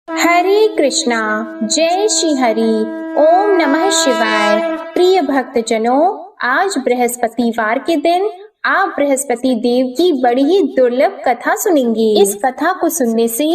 हरे कृष्णा। जय श्री हरि। ओम नमः शिवाय। प्रिय भक्तजनों, आज बृहस्पतिवार के दिन आप बृहस्पति देव की बड़ी ही दुर्लभ कथा सुनेंगे। इस कथा को सुनने से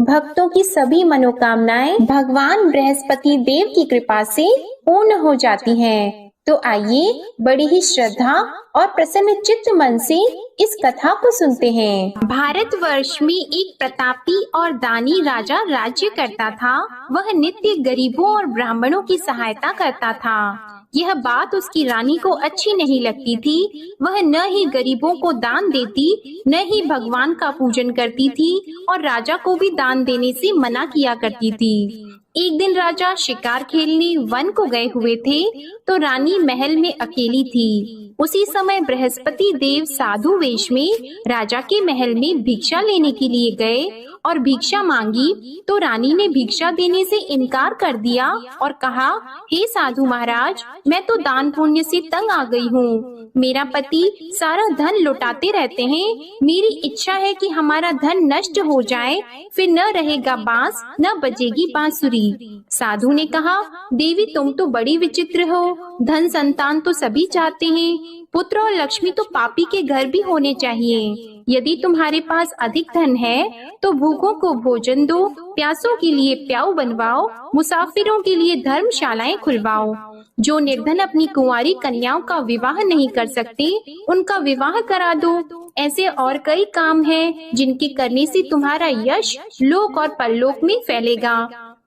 भक्तों की सभी मनोकामनाएं भगवान बृहस्पति देव की कृपा से पूर्ण हो जाती हैं। तो आइए बड़ी ही श्रद्धा और प्रसन्न चित्त मन से इस कथा को सुनते हैं। भारतवर्ष में एक प्रतापी और दानी राजा राज्य करता था। वह नित्य गरीबों और ब्राह्मणों की सहायता करता था। यह बात उसकी रानी को अच्छी नहीं लगती थी। वह न ही गरीबों को दान देती, न ही भगवान का पूजन करती थी और राजा को भी दान देने से मना किया करती थी। एक दिन राजा शिकार खेलने वन को गए हुए थे, तो रानी महल में अकेली थी। उसी समय बृहस्पति देव साधु वेश में राजा के महल में भिक्षा लेने के लिए गए और भिक्षा मांगी, तो रानी ने भिक्षा देने से इनकार कर दिया और कहा, हे साधु महाराज, मैं तो दान पुण्य से तंग आ गई हूँ। मेरा पति सारा धन लुटाते रहते हैं। मेरी इच्छा है कि हमारा धन नष्ट हो जाए, फिर न रहेगा बांस, न बजेगी बांसुरी। साधु ने कहा, देवी तुम तो बड़ी विचित्र हो। धन संतान तो सभी चाहते हैं, पुत्र और लक्ष्मी तो पापी के घर भी होने चाहिए। यदि तुम्हारे पास अधिक धन है तो भूखों को भोजन दो, प्यासों के लिए प्याऊ बनवाओ, मुसाफिरों के लिए धर्मशालाएं खुलवाओ। जो निर्धन अपनी कुंवारी कन्याओं का विवाह नहीं कर सकते, उनका विवाह करा दो। ऐसे और कई काम हैं जिनके करने से तुम्हारा यश लोक और परलोक में फैलेगा।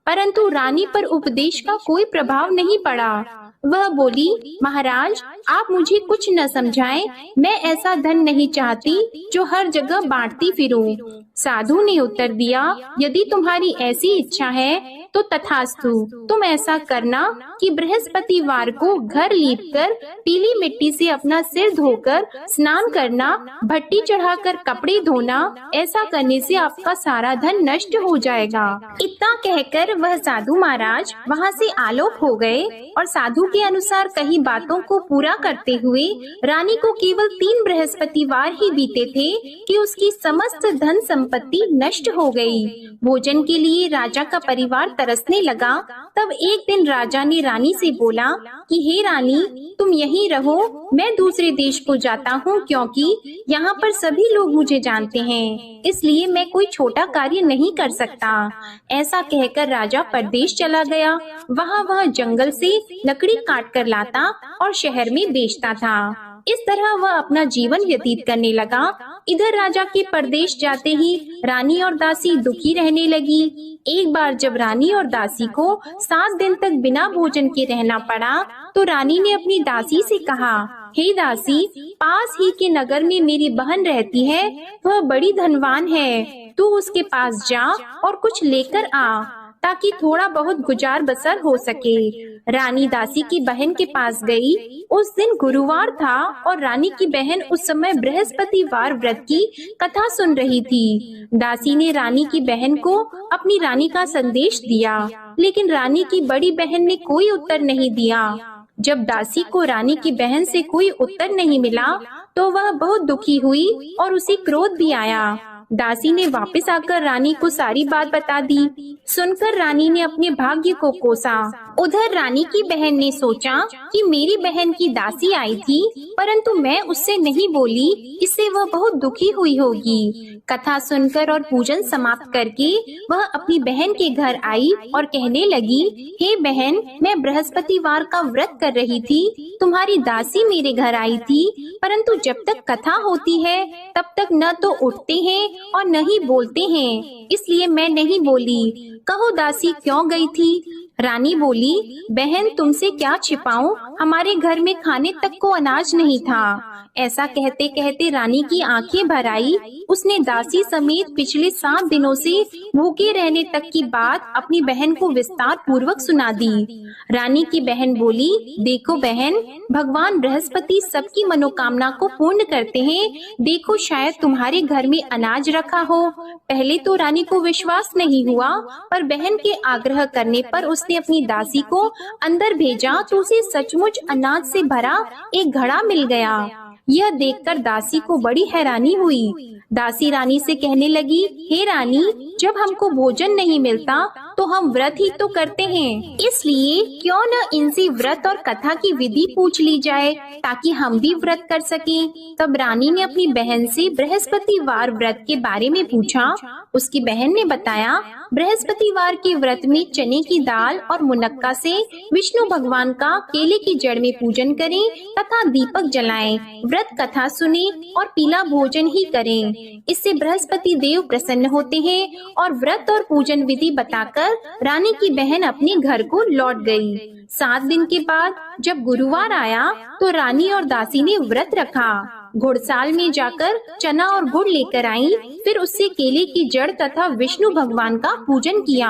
परंतु रानी पर उपदेश का कोई प्रभाव नहीं पड़ा। वह बोली, महाराज आप मुझे कुछ न समझाएं। मैं ऐसा धन नहीं चाहती जो हर जगह बांटती फिरूं। साधु ने उत्तर दिया, यदि तुम्हारी ऐसी इच्छा है तो तथास्तु। तुम ऐसा करना कि बृहस्पतिवार को घर लीपकर पीली मिट्टी से अपना सिर धोकर स्नान करना, भट्टी चढ़ाकर कपड़े धोना। ऐसा करने से आपका सारा धन नष्ट हो जाएगा। इतना कहकर वह साधु महाराज वहाँ से आलोक हो गए और साधु के अनुसार कई बातों को पूरा करते हुए रानी को केवल 3 बृहस्पतिवार ही बीते थे कि उसकी समस्त धन संपत्ति नष्ट हो गई। भोजन के लिए राजा का परिवार तरसने लगा। तब एक दिन राजा ने रानी से बोला कि हे रानी, तुम यहीं रहो, मैं दूसरे देश को जाता हूँ, क्योंकि यहाँ पर सभी लोग मुझे जानते हैं, इसलिए मैं कोई छोटा कार्य नहीं कर सकता। ऐसा कहकर राजा परदेश चला गया। वहाँ वह जंगल से लकड़ी काट कर लाता और शहर में बेचता था। इस तरह वह अपना जीवन व्यतीत करने लगा। इधर राजा के परदेश जाते ही रानी और दासी दुखी रहने लगी। एक बार जब रानी और दासी को 7 दिन तक बिना भोजन के रहना पड़ा, तो रानी ने अपनी दासी से कहा, हे दासी, पास ही के नगर में मेरी बहन रहती है, वह बड़ी धनवान है। तू उसके पास जा और कुछ लेकर आ, ताकि थोड़ा बहुत गुजार बसर हो सके। रानी दासी की बहन के पास गई। उस दिन गुरुवार था और रानी की बहन उस समय बृहस्पतिवार व्रत की कथा सुन रही थी। दासी ने रानी की बहन को अपनी रानी का संदेश दिया, लेकिन रानी की बड़ी बहन ने कोई उत्तर नहीं दिया। जब दासी को रानी की बहन से कोई उत्तर नहीं मिला, तो वह बहुत दुखी हुई और उसे क्रोध भी आया। दासी ने वापस आकर रानी को सारी बात बता दी। सुनकर रानी ने अपने भाग्य को कोसा। उधर रानी की बहन ने सोचा कि मेरी बहन की दासी आई थी, परंतु मैं उससे नहीं बोली, इससे वह बहुत दुखी हुई होगी। कथा सुनकर और पूजन समाप्त करके वह अपनी बहन के घर आई और कहने लगी, हे बहन, मैं बृहस्पतिवार का व्रत कर रही थी, तुम्हारी दासी मेरे घर आई थी, परंतु जब तक कथा होती है तब तक न तो उठते हैं और न ही बोलते हैं, इसलिए मैं नहीं बोली। कहो दासी क्यों गई थी? रानी बोली, बहन तुमसे क्या छिपाऊं, हमारे घर में खाने तक को अनाज नहीं था। ऐसा कहते कहते रानी की आंखें भर आई। उसने दासी समेत पिछले 7 दिनों से भूखे रहने तक की बात अपनी बहन को विस्तार पूर्वक सुना दी। रानी की बहन बोली, देखो बहन, भगवान बृहस्पति सबकी मनोकामना को पूर्ण करते हैं। देखो शायद तुम्हारे घर में अनाज रखा हो। पहले तो रानी को विश्वास नहीं हुआ, पर बहन के आग्रह करने पर उसने अपनी दासी को अंदर भेजा तो उसे सचमुच अनाज से भरा एक घड़ा मिल गया। यह देखकर दासी को बड़ी हैरानी हुई। दासी रानी से कहने लगी, हे रानी, जब हमको भोजन नहीं मिलता तो हम व्रत ही तो करते हैं, इसलिए क्यों न इनसे व्रत और कथा की विधि पूछ ली जाए ताकि हम भी व्रत कर सकें। तब रानी ने अपनी बहन से बृहस्पतिवार व्रत के बारे में पूछा। उसकी बहन ने बताया, बृहस्पतिवार के व्रत में चने की दाल और मुनक्का से विष्णु भगवान का केले की जड़ में पूजन करें तथा दीपक जलाएं, व्रत कथा सुने और पीला भोजन ही करें। इससे बृहस्पति देव प्रसन्न होते हैं। और व्रत और पूजन विधि बताकर रानी की बहन अपने घर को लौट गई। 7 दिन के बाद जब गुरुवार आया तो रानी और दासी ने व्रत रखा। घुड़साल में जाकर चना और गुड़ लेकर आई, फिर उससे केले की जड़ तथा विष्णु भगवान का पूजन किया।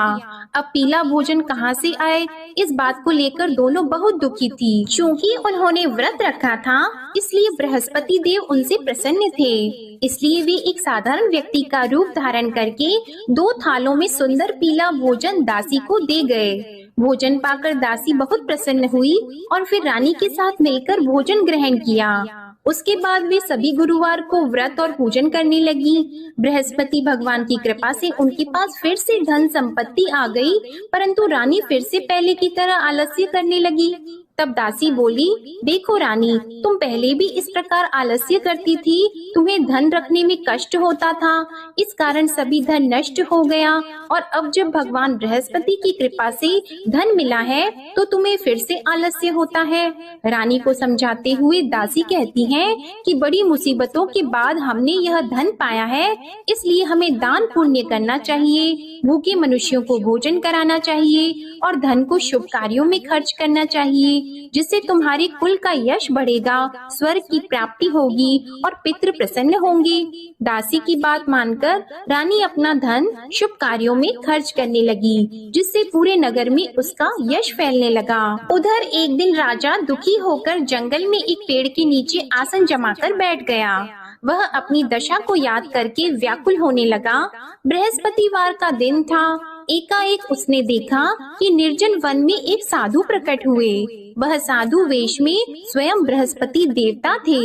अब पीला भोजन कहाँ से आए, इस बात को लेकर दोनों बहुत दुखी थी। क्योंकि उन्होंने व्रत रखा था, इसलिए बृहस्पति देव उनसे प्रसन्न थे। इसलिए वे एक साधारण व्यक्ति का रूप धारण करके 2 थालों में सुंदर पीला भोजन दासी को दे गए। भोजन पाकर दासी बहुत प्रसन्न हुई और फिर रानी के साथ मिलकर भोजन ग्रहण किया। उसके बाद वे सभी गुरुवार को व्रत और पूजन करने लगी। बृहस्पति भगवान की कृपा से उनके पास फिर से धन संपत्ति आ गई, परंतु रानी फिर से पहले की तरह आलस्य करने लगी। तब दासी बोली, देखो रानी, तुम पहले भी इस प्रकार आलस्य करती थी, तुम्हें धन रखने में कष्ट होता था, इस कारण सभी धन नष्ट हो गया, और अब जब भगवान बृहस्पति की कृपा से धन मिला है तो तुम्हें फिर से आलस्य होता है। रानी को समझाते हुए दासी कहती है कि बड़ी मुसीबतों के बाद हमने यह धन पाया है, इसलिए हमें दान पुण्य करना चाहिए, भूखे मनुष्यों को भोजन कराना चाहिए और धन को शुभ कार्यों में खर्च करना चाहिए, जिससे तुम्हारे कुल का यश बढ़ेगा, स्वर्ग की प्राप्ति होगी और पितृ प्रसन्न होंगे। दासी की बात मानकर रानी अपना धन शुभ कार्यों में खर्च करने लगी, जिससे पूरे नगर में उसका यश फैलने लगा। उधर एक दिन राजा दुखी होकर जंगल में एक पेड़ के नीचे आसन जमाकर बैठ गया। वह अपनी दशा को याद करके व्याकुल होने लगा। बृहस्पतिवार का दिन था। एकाएक उसने देखा कि निर्जन वन में एक साधु प्रकट हुए। वह साधु वेश में स्वयं बृहस्पति देवता थे।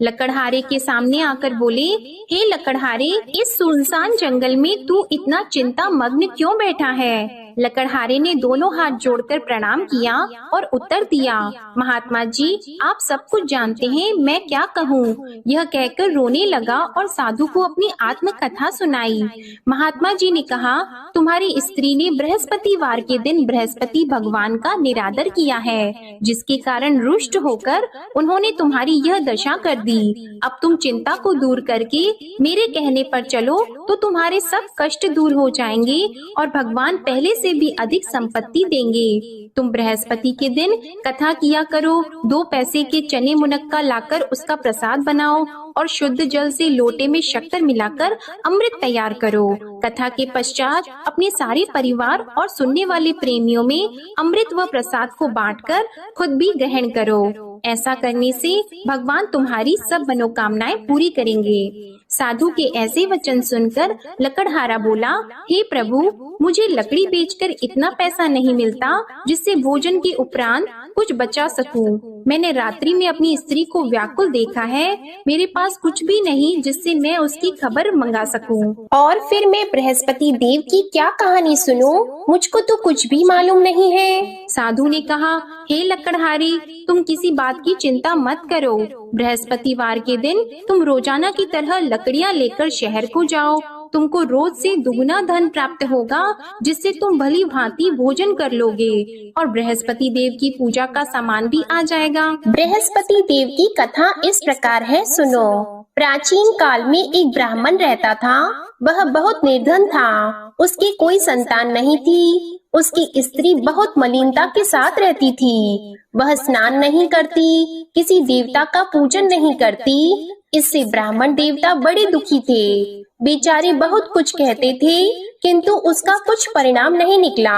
लकड़हारे के सामने आकर बोले, हे लकड़हारे, इस सुनसान जंगल में तू इतना चिंता मग्न क्यों बैठा है? लकड़हारे ने दोनों हाथ जोड़कर प्रणाम किया और उत्तर दिया, महात्मा जी, आप सब कुछ जानते हैं, मैं क्या कहूँ। यह कहकर रोने लगा और साधु को अपनी आत्म कथा सुनाई। महात्मा जी ने कहा, तुम्हारी स्त्री ने बृहस्पतिवार के दिन बृहस्पति भगवान का निरादर किया है, जिसके कारण रुष्ट होकर उन्होंने तुम्हारी यह दशा कर दी। अब तुम चिंता को दूर करके मेरे कहने पर चलो तो तुम्हारे सब कष्ट दूर हो जाएंगे और भगवान पहले से भी अधिक संपत्ति देंगे। तुम बृहस्पति के दिन कथा किया करो, 2 पैसे के चने मुनक्का लाकर उसका प्रसाद बनाओ और शुद्ध जल से लोटे में शक्कर मिलाकर अमृत तैयार करो। कथा के पश्चात अपने सारे परिवार और सुनने वाले प्रेमियों में अमृत व प्रसाद को बांटकर खुद भी ग्रहण करो। ऐसा करने से भगवान तुम्हारी सब मनोकामनाएं पूरी करेंगे। साधु के ऐसे वचन सुनकर लकड़हारा बोला, हे प्रभु, मुझे लकड़ी बेचकर इतना पैसा नहीं मिलता जिससे भोजन के उपरांत कुछ बचा सकूं। मैंने रात्रि में अपनी स्त्री को व्याकुल देखा है, मेरे पास कुछ भी नहीं जिससे मैं उसकी खबर मंगा सकूं। और फिर मैं बृहस्पति देव की क्या कहानी सुनूं? मुझको तो कुछ भी मालूम नहीं है। साधु ने कहा, हे लकड़हारी, तुम किसी बात की चिंता मत करो। बृहस्पतिवार के दिन तुम रोजाना की तरह लकड़ियाँ लेकर शहर को जाओ। तुमको रोज से दुगना धन प्राप्त होगा, जिससे तुम भली भांति भोजन कर लोगे और बृहस्पति देव की पूजा का सामान भी आ जाएगा। बृहस्पति देव की कथा इस प्रकार है, सुनो। प्राचीन काल में एक ब्राह्मण रहता था। वह बहुत निर्धन था। उसकी कोई संतान नहीं थी। उसकी स्त्री बहुत मलिनता के साथ रहती थी। वह स्नान नहीं करती, किसी देवता का पूजन नहीं करती। इससे ब्राह्मण देवता बड़े दुखी थे। बेचारे बहुत कुछ कहते थे, किंतु उसका कुछ परिणाम नहीं निकला।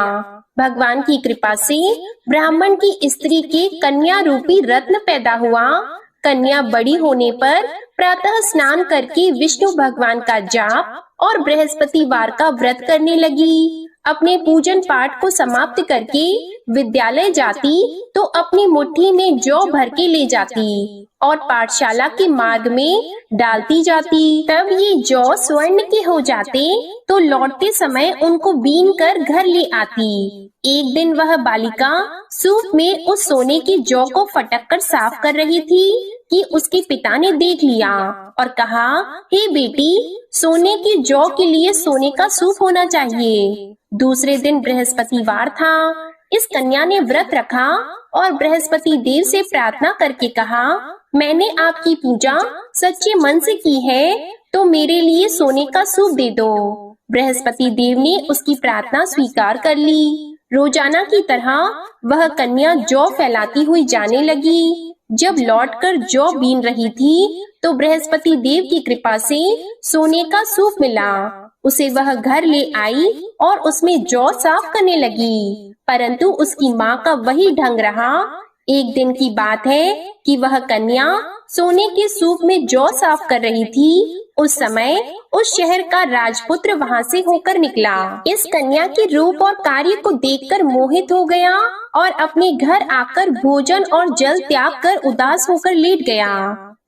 भगवान की कृपा से ब्राह्मण की स्त्री के कन्या रूपी रत्न पैदा हुआ। कन्या बड़ी होने पर प्रातः स्नान करके विष्णु भगवान का जाप और बृहस्पतिवार का व्रत करने लगी। अपने पूजन पाठ को समाप्त करके विद्यालय जाती तो अपनी मुट्ठी में जौ भर के ले जाती और पाठशाला के मार्ग में डालती जाती। तब ये जौ स्वर्ण के हो जाते तो लौटते समय उनको बीन कर घर ले आती। एक दिन वह बालिका सूप में उस सोने के जौ को फटक कर साफ कर रही थी कि उसके पिता ने देख लिया और कहा, हे बेटी, सोने के जौ के लिए सोने का सूप होना चाहिए। दूसरे दिन बृहस्पतिवार था। इस कन्या ने व्रत रखा और बृहस्पति देव से प्रार्थना करके कहा, मैंने आपकी पूजा सच्चे मन से की है तो मेरे लिए सोने का सूप दे दो। बृहस्पति देव ने उसकी प्रार्थना स्वीकार कर ली। रोजाना की तरह वह कन्या जौ फैलाती हुई जाने लगी। जब लौटकर जौ बीन रही थी तो बृहस्पति देव की कृपा से सोने का सूप मिला। उसे वह घर ले आई और उसमें जौ साफ करने लगी, परंतु उसकी माँ का वही ढंग रहा। एक दिन की बात है कि वह कन्या सोने के सूप में जौ साफ कर रही थी। उस समय उस शहर का राजपुत्र वहाँ से होकर निकला। इस कन्या के रूप और कार्य को देखकर मोहित हो गया और अपने घर आकर भोजन और जल त्याग कर उदास होकर लेट गया।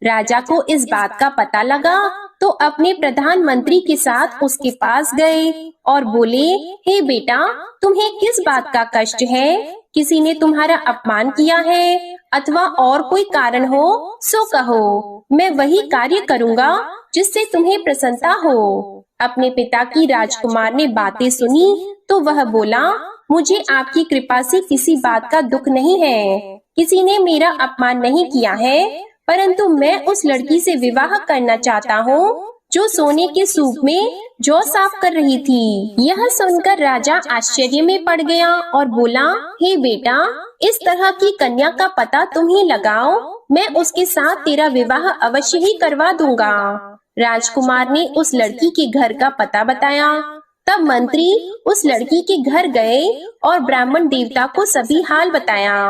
राजा को इस बात का पता लगा तो अपने प्रधानमंत्री के साथ उसके पास गए और बोले, हे बेटा, तुम्हें किस बात का कष्ट है? किसी ने तुम्हारा अपमान किया है अथवा और कोई कारण हो सो कहो, मैं वही कार्य करूँगा जिससे तुम्हें प्रसन्नता हो। अपने पिता की राजकुमार ने बातें सुनी तो वह बोला, मुझे आपकी कृपा से किसी बात का दुख नहीं है। किसी ने मेरा अपमान नहीं किया है, परंतु मैं उस लड़की से विवाह करना चाहता हूँ जो सोने के सूप में जौ साफ कर रही थी। यह सुनकर राजा आश्चर्य में पड़ गया और बोला, हे बेटा, इस तरह की कन्या का पता तुम ही लगाओ, मैं उसके साथ तेरा विवाह अवश्य ही करवा दूंगा। राजकुमार ने उस लड़की के घर का पता बताया। तब मंत्री उस लड़की के घर गए और ब्राह्मण देवता को सभी हाल बताया।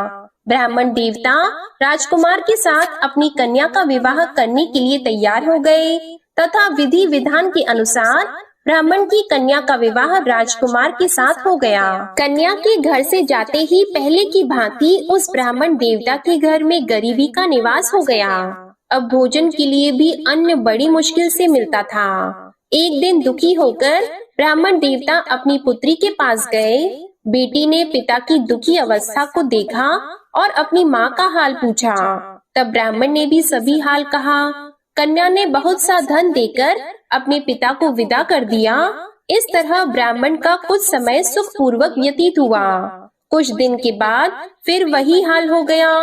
ब्राह्मण देवता राजकुमार के साथ अपनी कन्या का विवाह करने के लिए तैयार हो गए तथा विधि विधान के अनुसार ब्राह्मण की कन्या का विवाह राजकुमार के साथ हो गया। कन्या के घर से जाते ही पहले की भांति उस ब्राह्मण देवता के घर में गरीबी का निवास हो गया। अब भोजन के लिए भी अन्न बड़ी मुश्किल से मिलता था। एक दिन दुखी होकर ब्राह्मण देवता अपनी पुत्री के पास गए। बेटी ने पिता की दुखी अवस्था को देखा और अपनी माँ का हाल पूछा। तब ब्राह्मण ने भी सभी हाल कहा। कन्या ने बहुत सा धन देकर अपने पिता को विदा कर दिया। इस तरह ब्राह्मण का कुछ समय सुख पूर्वक व्यतीत हुआ। कुछ दिन के बाद फिर वही हाल हो गया।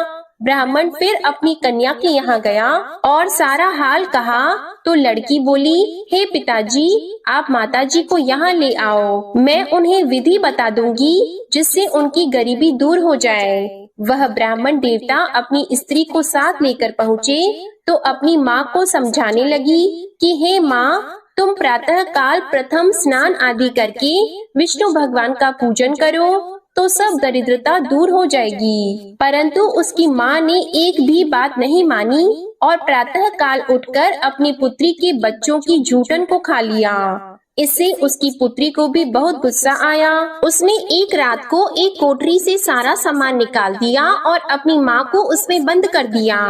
ब्राह्मण फिर अपनी कन्या के यहाँ गया और सारा हाल कहा तो लड़की बोली, हे पिताजी, आप माताजी को यहाँ ले आओ, मैं उन्हें विधि बता दूंगी जिससे उनकी गरीबी दूर हो जाए। वह ब्राह्मण देवता अपनी स्त्री को साथ लेकर पहुँचे तो अपनी माँ को समझाने लगी कि हे माँ, तुम प्रातः काल प्रथम स्नान आदि करके विष्णु भगवान का पूजन करो तो सब दरिद्रता दूर हो जाएगी। परंतु उसकी माँ ने एक भी बात नहीं मानी और प्रातः काल उठकर अपनी पुत्री के बच्चों की जूठन को खा लिया। इससे उसकी पुत्री को भी बहुत गुस्सा आया। उसने एक रात को एक कोठरी से सारा सामान निकाल दिया और अपनी माँ को उसमें बंद कर दिया।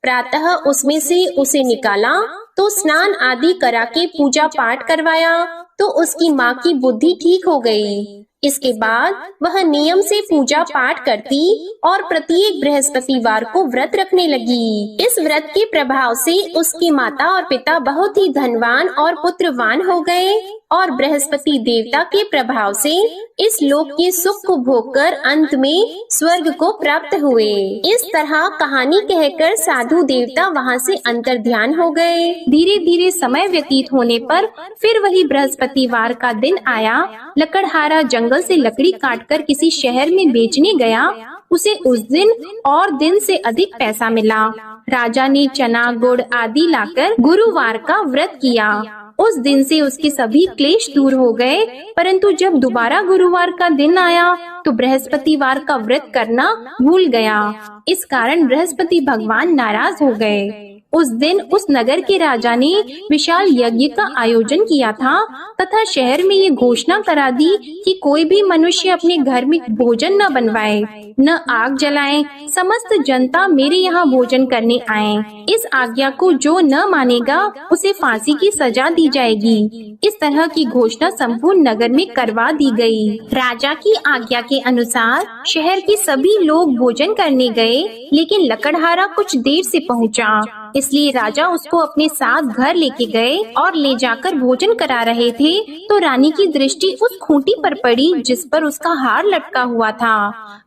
प्रातः उसमें से उसे निकाला तो स्नान आदि करा के पूजा पाठ करवाया तो उसकी माँ की बुद्धि ठीक हो गई। इसके बाद वह नियम से पूजा पाठ करती और प्रत्येक बृहस्पतिवार को व्रत रखने लगी। इस व्रत के प्रभाव से उसकी माता और पिता बहुत ही धनवान और पुत्रवान हो गए और बृहस्पति देवता के प्रभाव से इस लोक के सुख को भोगकर अंत में स्वर्ग को प्राप्त हुए। इस तरह कहानी कहकर साधु देवता वहाँ से अंतर ध्यान हो गए। धीरे धीरे समय व्यतीत होने पर फिर वही बृहस्पतिवार का दिन आया। लकड़हारा जंगल से लकड़ी काटकर किसी शहर में बेचने गया। उसे उस दिन और दिन से अधिक पैसा मिला। राजा ने चना गुड़ आदि लाकर गुरुवार का व्रत किया। उस दिन से उसके सभी क्लेश दूर हो गए। परंतु जब दोबारा गुरुवार का दिन आया तो बृहस्पतिवार का व्रत करना भूल गया। इस कारण बृहस्पति भगवान नाराज हो गए। उस दिन उस नगर के राजा ने विशाल यज्ञ का आयोजन किया था तथा शहर में ये घोषणा करा दी कि कोई भी मनुष्य अपने घर में भोजन न बनवाए, न आग जलाए। समस्त जनता मेरे यहाँ भोजन करने आए। इस आज्ञा को जो न मानेगा उसे फांसी की सजा दी जाएगी। इस तरह की घोषणा संपूर्ण नगर में करवा दी गई। राजा की आज्ञा के अनुसार शहर के सभी लोग भोजन करने गए, लेकिन लकड़हारा कुछ देर से पहुंचा, इसलिए राजा उसको अपने साथ घर लेके गए और ले जाकर भोजन करा रहे थे तो रानी की दृष्टि उस खूंटी पर पड़ी जिस पर उसका हार लटका हुआ था।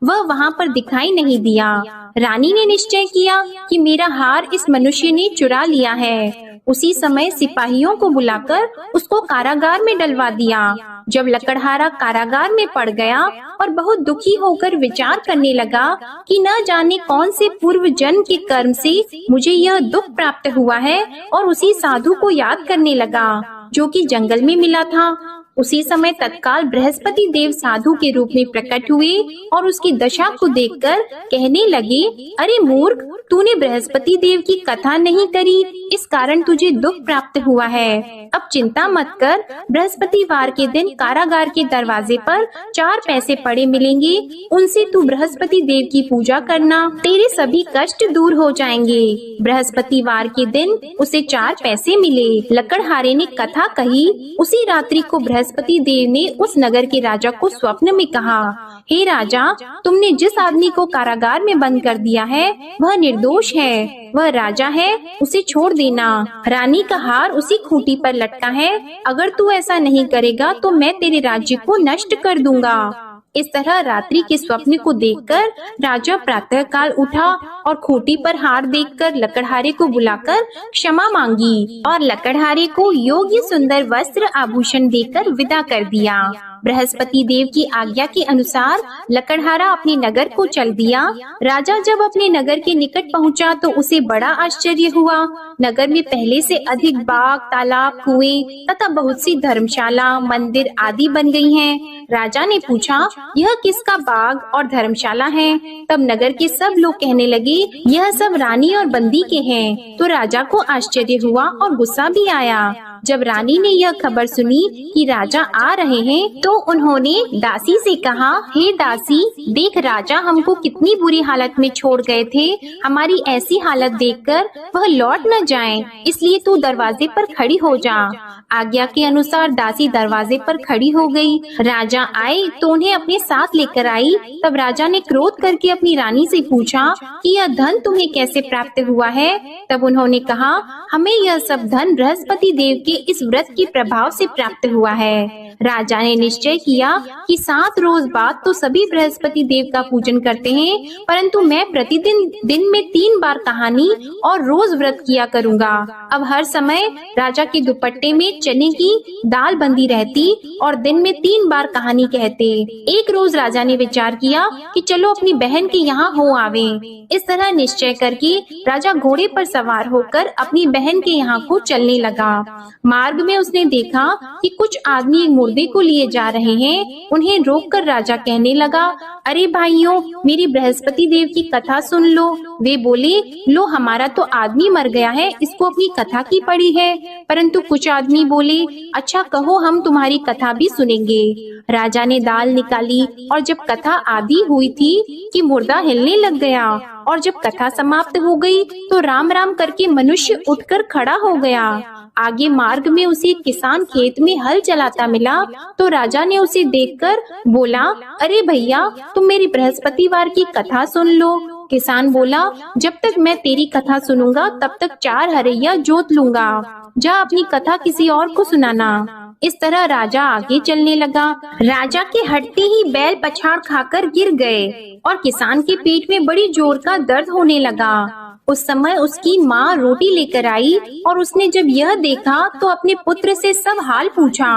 वह वहाँ पर दिखाई नहीं दिया। रानी ने निश्चय किया कि मेरा हार इस मनुष्य ने चुरा लिया है। उसी समय सिपाहियों को बुलाकर उसको कारागार में डलवा दिया। जब लकड़हारा कारागार में पड़ गया और बहुत दुखी होकर विचार करने लगा कि न जाने कौन से पूर्व जन्म के कर्म से मुझे यह दुख प्राप्त हुआ है, और उसी साधु को याद करने लगा जो कि जंगल में मिला था। उसी समय तत्काल बृहस्पति देव साधु के रूप में प्रकट हुए और उसकी दशा को देखकर कहने लगे, अरे मूर्ख, तूने बृहस्पति देव की कथा नहीं करी, इस कारण तुझे दुख प्राप्त हुआ है। अब चिंता मत कर, बृहस्पतिवार के दिन कारागार के दरवाजे पर 4 पैसे पड़े मिलेंगे, उनसे तू बृहस्पति देव की पूजा करना, तेरे सभी कष्ट दूर हो जाएंगे। बृहस्पतिवार के दिन उसे 4 पैसे मिले। लकड़हारे ने कथा कही। उसी रात्रि को बृहस्पति देव ने उस नगर के राजा को स्वप्न में कहा, हे राजा, तुमने जिस आदमी को कारागार में बंद कर दिया है वह निर्दोष है, वह राजा है, उसे छोड़ देना। रानी का हार उसी खूंटी पर लटका है, अगर तू ऐसा नहीं करेगा तो मैं तेरे राज्य को नष्ट कर दूंगा। इस तरह रात्रि के स्वप्न को देखकर राजा प्रातः काल उठा और खूंटी पर हार देखकर लकड़हारे को बुलाकर क्षमा मांगी और लकड़हारे को योग्य सुंदर वस्त्र आभूषण देकर विदा कर दिया। बृहस्पति देव की आज्ञा के अनुसार लकड़हारा अपने नगर को चल दिया। राजा जब अपने नगर के निकट पहुंचा तो उसे बड़ा आश्चर्य हुआ। नगर में पहले से अधिक बाग, तालाब, कुएं तथा बहुत सी धर्मशाला, मंदिर आदि बन गई हैं। राजा ने पूछा, यह किसका बाग और धर्मशाला है? तब नगर के सब लोग कहने लगे, यह सब रानी और बंदी के हैं। तो राजा को आश्चर्य हुआ और गुस्सा भी आया। जब रानी ने यह खबर सुनी कि राजा आ रहे हैं तो उन्होंने दासी से कहा, हे दासी, देख राजा हमको कितनी बुरी हालत में छोड़ गए थे, हमारी ऐसी हालत देखकर वह लौट न जाएं, इसलिए तू दरवाजे पर खड़ी हो जा। आज्ञा के अनुसार दासी दरवाजे पर खड़ी हो गई। राजा आए तो उन्हें अपने साथ लेकर आई। तब राजा ने क्रोध करके अपनी रानी से पूछा कि यह धन तुम्हें कैसे प्राप्त हुआ है? तब उन्होंने कहा, हमें यह सब धन बृहस्पति देव के इस व्रत के प्रभाव से प्राप्त हुआ है। राजा ने निश्चय किया कि 7 रोज बाद तो सभी बृहस्पति देव का पूजन करते हैं, परंतु मैं प्रतिदिन दिन में 3 बार कहानी और रोज व्रत किया करूँगा। अब हर समय राजा के दुपट्टे में चने की दाल बंदी रहती और दिन में 3 बार कहानी कहते। एक रोज राजा ने विचार किया कि चलो अपनी बहन के यहाँ हो आवे। इस तरह निश्चय करके राजा घोड़े पर सवार होकर अपनी बहन के यहाँ को चलने लगा। मार्ग में उसने देखा कि कुछ आदमी एक मुर्दे को लिए जा रहे हैं। उन्हें रोककर राजा कहने लगा, अरे भाइयों, मेरी बृहस्पति देव की कथा सुन लो। वे बोले, लो हमारा तो आदमी मर गया है, इसको अपनी कथा की पड़ी है। परंतु कुछ आदमी बोले, अच्छा कहो, हम तुम्हारी कथा भी सुनेंगे। राजा ने दाल निकाली और जब कथा आधी हुई थी कि मुर्दा हिलने लग गया, और जब कथा समाप्त हो गई तो राम राम करके मनुष्य उठकर खड़ा हो गया। आगे मार्ग में उसे एक किसान खेत में हल चलाता मिला तो राजा ने उसे देखकर बोला, अरे भैया, तुम मेरी बृहस्पतिवार की कथा सुन लो। किसान बोला, जब तक मैं तेरी कथा सुनूंगा तब तक 4 हरैया जोत लूंगा, जा अपनी कथा किसी और को सुनाना। इस तरह राजा आगे चलने लगा। राजा के हटते ही बैल पछाड़ खाकर गिर गए और किसान के पेट में बड़ी जोर का दर्द होने लगा। उस समय उसकी माँ रोटी लेकर आई और उसने जब यह देखा तो अपने पुत्र से सब हाल पूछा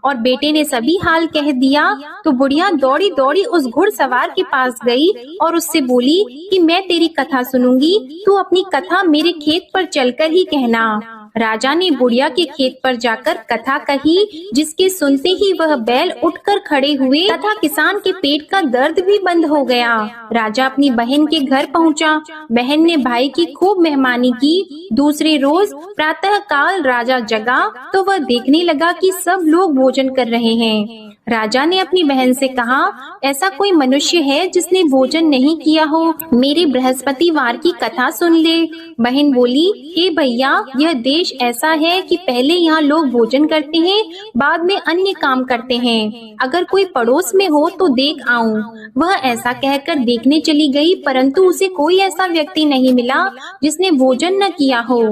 और बेटे ने सभी हाल कह दिया। तो बुढ़िया दौड़ी दौड़ी उस घुड़सवार के पास गई और उससे बोली कि मैं तेरी कथा सुनूंगी, तू अपनी कथा मेरे खेत पर चलकर ही कहना। राजा ने बुढ़िया के खेत पर जाकर कथा कही, जिसके सुनते ही वह बैल उठकर खड़े हुए तथा किसान के पेट का दर्द भी बंद हो गया। राजा अपनी बहन के घर पहुंचा। बहन ने भाई की खूब मेहमानी की। दूसरे रोज प्रातः काल राजा जगा तो वह देखने लगा कि सब लोग भोजन कर रहे हैं। राजा ने अपनी बहन से कहा, ऐसा कोई मनुष्य है जिसने भोजन नहीं किया हो? मेरे बृहस्पतिवार की कथा सुन ले। बहन बोली, हे भैया, यह देश ऐसा है कि पहले यहाँ लोग भोजन करते हैं, बाद में अन्य काम करते हैं। अगर कोई पड़ोस में हो तो देख आऊं। वह ऐसा कहकर देखने चली गई, परंतु उसे कोई ऐसा व्यक्ति नहीं मिला जिसने भोजन न किया हो।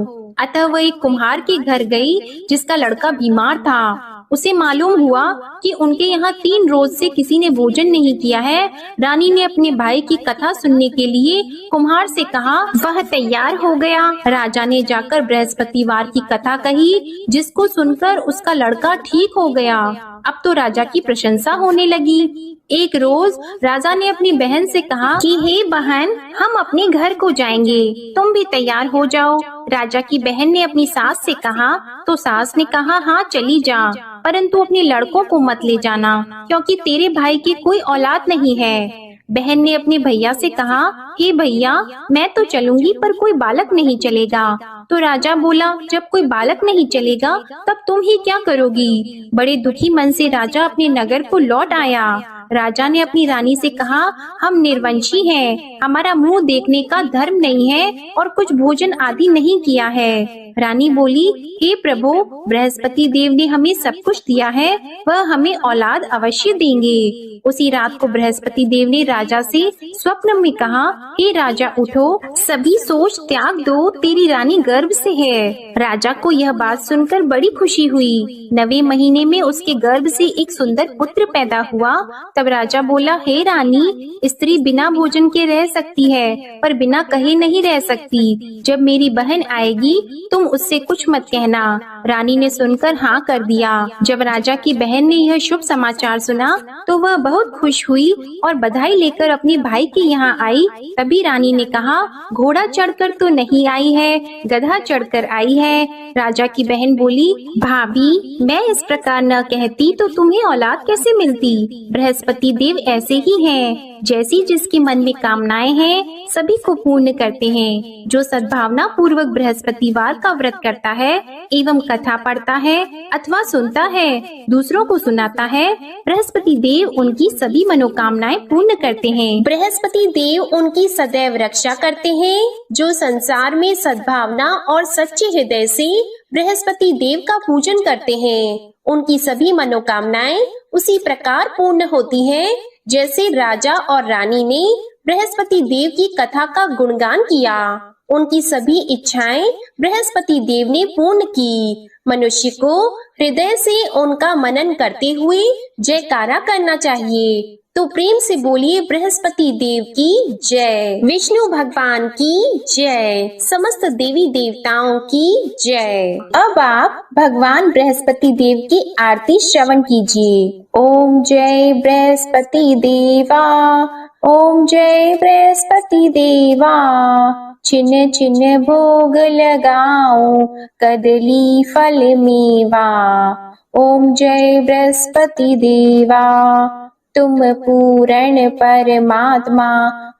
अतः वह एक कुम्हार के घर गई, जिसका लड़का बीमार था। उसे मालूम हुआ कि उनके यहाँ 3 रोज से किसी ने भोजन नहीं किया है। रानी ने अपने भाई की कथा सुनने के लिए कुम्हार से कहा। वह तैयार हो गया। राजा ने जाकर बृहस्पतिवार की कथा कही, जिसको सुनकर उसका लड़का ठीक हो गया। अब तो राजा की प्रशंसा होने लगी। एक रोज राजा ने अपनी बहन से कहा कि हे बहन, हम अपने घर को जाएंगे, तुम भी तैयार हो जाओ। राजा की बहन ने अपनी सास से कहा तो सास ने कहा, हाँ चली जा, परंतु अपने लड़कों को मत ले जाना, क्योंकि तेरे भाई की कोई औलाद नहीं है। बहन ने अपने भैया से कहा, हे भैया, मैं तो चलूंगी पर कोई बालक नहीं चलेगा। तो राजा बोला, जब कोई बालक नहीं चलेगा तब तुम ही क्या करोगी? बड़े दुखी मन से राजा अपने नगर को लौट आया। राजा ने अपनी रानी से कहा, हम निर्वंशी हैं, हमारा मुंह देखने का धर्म नहीं है और कुछ भोजन आदि नहीं किया है। रानी बोली, हे प्रभु, बृहस्पति देव ने हमें सब कुछ दिया है, वह हमें औलाद अवश्य देंगे। उसी रात को बृहस्पति देव ने राजा से स्वप्न में कहा, हे राजा उठो, सभी सोच त्याग दो, तेरी रानी गर्भ से है। राजा को यह बात सुनकर बड़ी खुशी हुई। 9वें महीने में उसके गर्भ से एक सुंदर पुत्र पैदा हुआ। तब राजा बोला, हे रानी, स्त्री बिना भोजन के रह सकती है, पर बिना कहे नहीं रह सकती। जब मेरी बहन आएगी तुम उससे कुछ मत कहना। रानी ने सुनकर हाँ कर दिया। जब राजा की बहन ने यह शुभ समाचार सुना तो वह बहुत खुश हुई और बधाई लेकर अपने भाई के यहाँ आई। तभी रानी ने कहा, घोड़ा चढ़कर तो नहीं आई है, गधा चढ़कर आई है। राजा की बहन बोली, भाभी, मैं इस प्रकार न कहती तो तुम्हें औलाद कैसे मिलती? बृहस्पति देव ऐसे ही हैं, जैसी जिसके मन में कामनाएं हैं सभी को पूर्ण करते हैं। जो सद्भावना पूर्वक बृहस्पतिवार का व्रत करता है एवं कथा पढ़ता है अथवा सुनता है, दूसरों को सुनाता है, बृहस्पति देव उनकी सभी मनोकामनाएं पूर्ण करते हैं। बृहस्पति देव उनकी सदैव रक्षा करते हैं। जो संसार में सद्भावना और सच्चे हृदय से बृहस्पति देव का पूजन करते हैं, उनकी सभी मनोकामनाएं उसी प्रकार पूर्ण होती हैं, जैसे राजा और रानी ने बृहस्पति देव की कथा का गुणगान किया। उनकी सभी इच्छाएं बृहस्पति देव ने पूर्ण की। मनुष्य को हृदय से उनका मनन करते हुए जयकारा करना चाहिए। तो प्रेम से बोलिए, बृहस्पति देव की जय, विष्णु भगवान की जय, समस्त देवी देवताओं की जय। अब आप भगवान बृहस्पति देव की आरती श्रवण कीजिए। ओम जय बृहस्पति देवा, ओम जय बृहस्पति देवा, छिन्न छिन्न भोग लगाऊं कदली फल मेवा। ओम जय बृहस्पति देवा, तुम पूर्ण परमात्मा,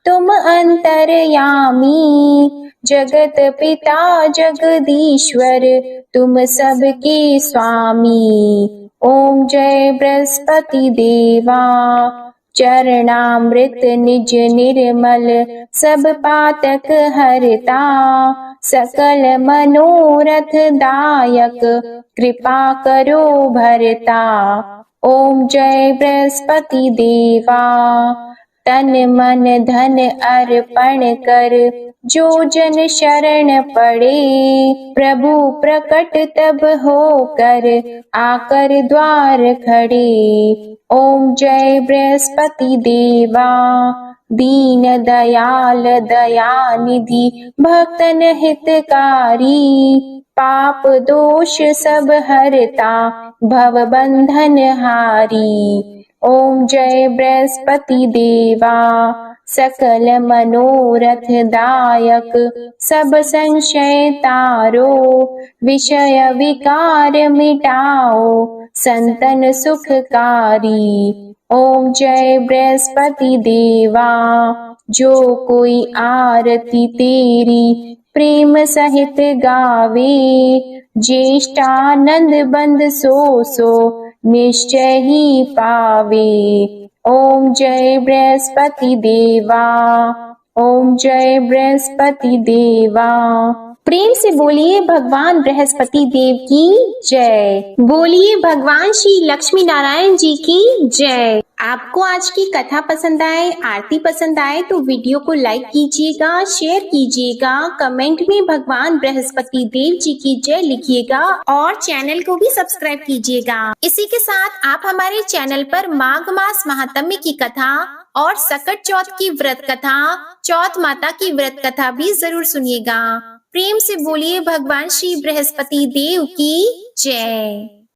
तुम अंतर्यामी, जगत पिता जगदीश्वर, तुम सबके स्वामी। ओम जय बृहस्पति देवा, चरणामृत निज निर्मल, सब पातक हरता, सकल मनोरथ दायक, कृपा करो भरता। ओम जय बृहस्पति देवा, तन मन धन अर्पण कर, जो जन शरण पड़े, प्रभु प्रकट तब होकर, आकर द्वार खड़े। ओम जय बृहस्पति देवा, दीन दयाल दयानिधि, भक्तन हितकारी, पाप दोष सब हरता, भव बंधन हारी। ओम जय बृहस्पति देवा, सकल मनोरथ दायक सब संशय तारो, विषय विकार मिटाओ संतन सुखकारी। ओम जय बृहस्पति देवा, जो कोई आरती तेरी प्रेम सहित गावे, ज्येष्ठानंद बंद सो निश्चय ही पावे। ओम जय बृहस्पति देवा, ओम जय बृहस्पति देवा। प्रेम से बोलिए भगवान बृहस्पति देव की जय। बोलिए भगवान श्री लक्ष्मी नारायण जी की जय। आपको आज की कथा पसंद आए, आरती पसंद आए तो वीडियो को लाइक कीजिएगा, शेयर कीजिएगा, कमेंट में भगवान बृहस्पति देव जी की जय लिखिएगा और चैनल को भी सब्सक्राइब कीजिएगा। इसी के साथ आप हमारे चैनल पर माघ मास महात्म्य की कथा और सकट चौथ की व्रत कथा, चौथ माता की व्रत कथा भी जरूर सुनिएगा। प्रेम से बोलिए भगवान श्री बृहस्पति देव की जय।